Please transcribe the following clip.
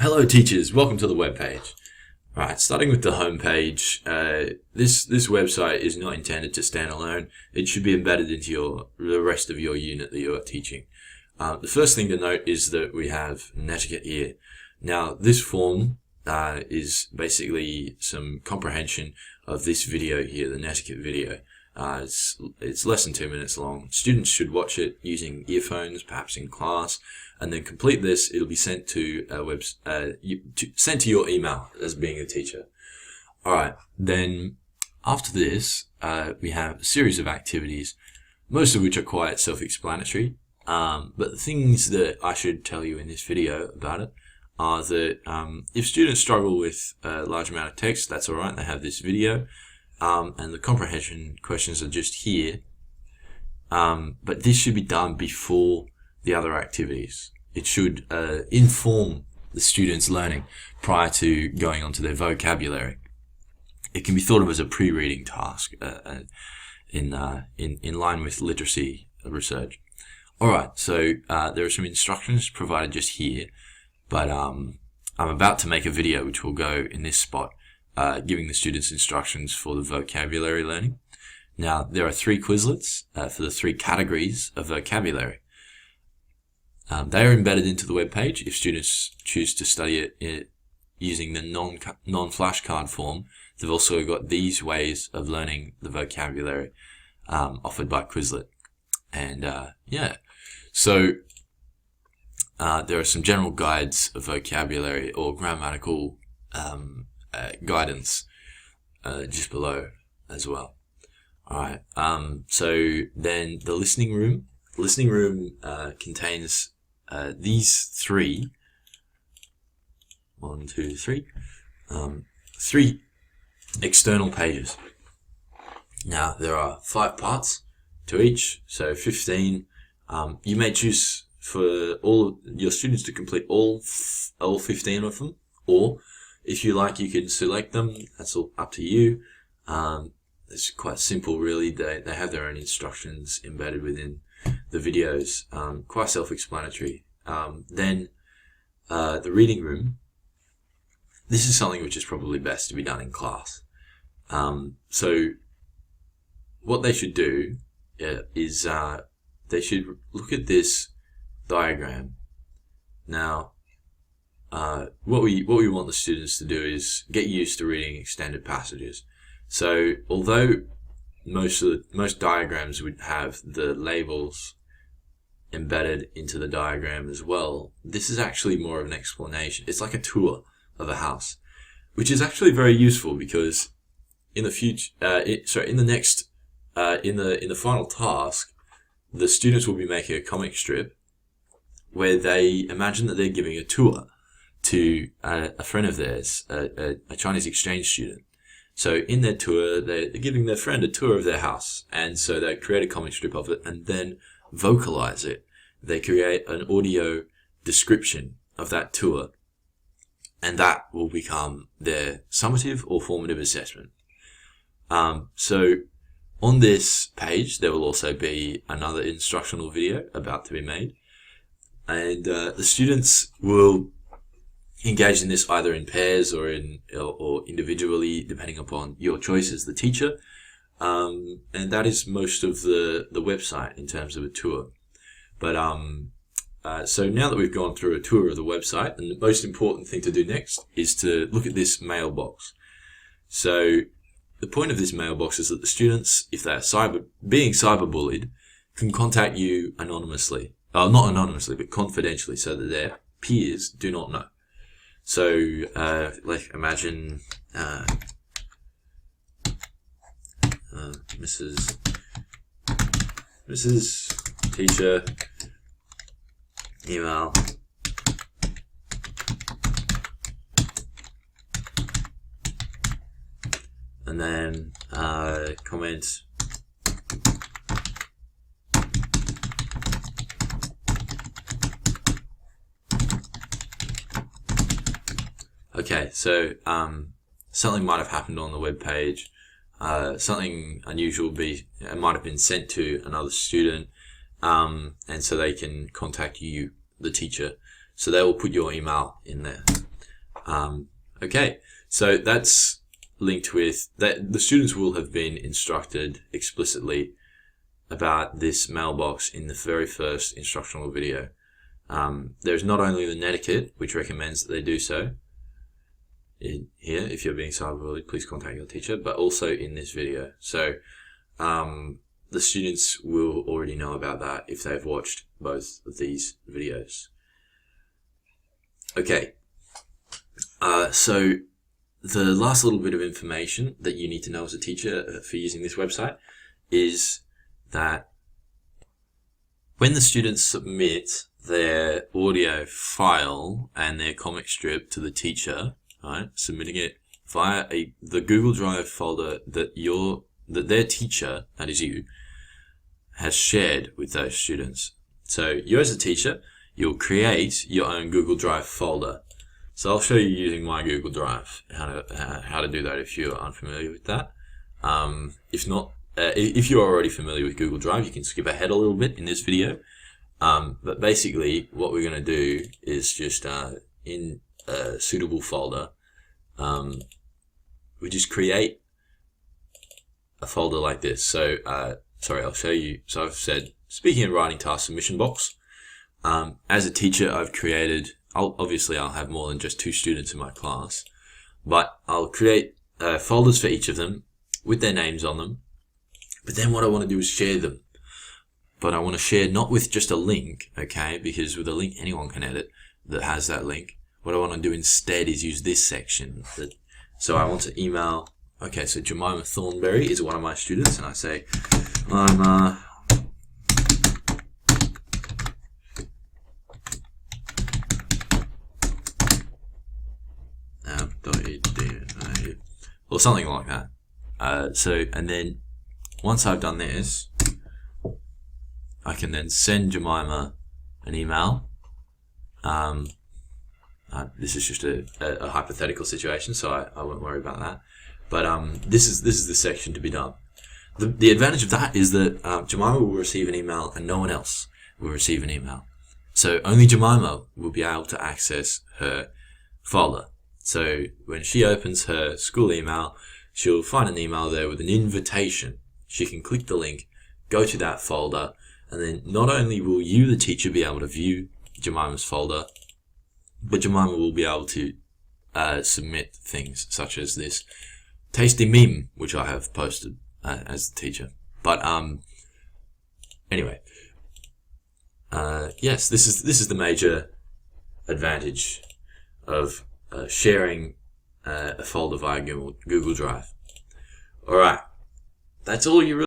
Hello teachers, welcome to the webpage. Alright, starting with the home page, this website is not intended to stand alone. It should be embedded into the rest of your unit that you are teaching. The first thing to note is that we have Netiquette here. Now this form is basically some comprehension of this video here, the Netiquette video. It's less than 2 minutes long. Students should watch it using earphones, perhaps in class, and then complete this. It'll be sent to sent to your email as being a teacher. All right. Then after this, we have a series of activities, most of which are quite self-explanatory. But the things that I should tell you in this video about it are that if students struggle with a large amount of text, that's all right. They have this video. And the comprehension questions are just here. But this should be done before the other activities. It should inform the students' learning prior to going on to their vocabulary. It can be thought of as a pre-reading task in line with literacy research. All right, so there are some instructions provided just here, but I'm about to make a video which will go in this spot, giving the students instructions for the vocabulary learning. Now, there are 3 Quizlets for the 3 categories of vocabulary. They are embedded into the web page. If students choose to study it using the non-flashcard form, they've also got these ways of learning the vocabulary offered by Quizlet. And so there are some general guides of vocabulary or grammatical guidance just below as well. All right. So then the listening room. The listening room contains these 3. 1, 2, 3. 3 external pages. Now there are 5 parts to each, so 15. You may choose for all your students to complete all 15 of them, or if you like, you can select them. That's all up to you. It's quite simple, really. They have their own instructions embedded within the videos. Quite self-explanatory. Then the reading room. This is something which is probably best to be done in class. So what they should do is they should look at this diagram. Now, what we want the students to do is get used to reading extended passages. So although most diagrams would have the labels embedded into the diagram as well, this is actually more of an explanation. It's like a tour of a house, which is actually very useful because in the future, in the final task, the students will be making a comic strip where they imagine that they're giving a tour to a friend of theirs, a Chinese exchange student. So in their tour, they're giving their friend a tour of their house, and so they create a comic strip of it and then vocalize it. They create an audio description of that tour, and that will become their summative or formative assessment. So on this page, there will also be another instructional video about to be made, and the students will engage in this either in pairs or individually, depending upon your choice as the teacher. And that is most of the website in terms of a tour. But so now that we've gone through a tour of the website, and the most important thing to do next is to look at this mailbox. So the point of this mailbox is that the students, if they're being cyberbullied, can contact you anonymously. Not anonymously, but confidentially, so that their peers do not know. So, like, imagine Mrs. Teacher, email, and then comment, okay, so something might have happened on the web page. Something unusual might have been sent to another student, and so they can contact you, the teacher. So they will put your email in there. Okay, so that's linked with that. The students will have been instructed explicitly about this mailbox in the very first instructional video. There's not only the netiquette, which recommends that they do so. Here, if you're being cyberbullied, please contact your teacher, but also in this video. So the students will already know about that if they've watched both of these videos. Okay, so the last little bit of information that you need to know as a teacher for using this website is that when the students submit their audio file and their comic strip to the teacher, right, submitting it via the Google Drive folder that their teacher, that is you, has shared with those students. So you as a teacher, you'll create your own Google Drive folder. So I'll show you using my Google Drive how to do that if you're unfamiliar with that. If not, if you're already familiar with Google Drive, you can skip ahead a little bit in this video. But basically, what we're going to do is just in a suitable folder, we just create a folder like this. So, sorry, I'll show you. So I've said, speaking of writing task submission box, as a teacher, I've created, obviously I'll have more than just 2 students in my class, but I'll create folders for each of them with their names on them. But then what I want to do is share them. But I want to share not with just a link, okay, because with a link anyone can edit that has that link. What I want to do instead is use this section. So I want to email, okay, so Jemima Thornberry is one of my students, and I say, I'm or something like that. And then once I've done this, I can then send Jemima an email. This is just a hypothetical situation, so I won't worry about that. But this is the section to be done. The advantage of that is that Jemima will receive an email and no one else will receive an email. So only Jemima will be able to access her folder. So when she opens her school email, she'll find an email there with an invitation. She can click the link, go to that folder, and then not only will you, the teacher, be able to view Jemima's folder, but Jemima will be able to submit things such as this tasty meme, which I have posted as the teacher. But anyway, yes, this is the major advantage of sharing a folder via Google Drive. All right, that's all you really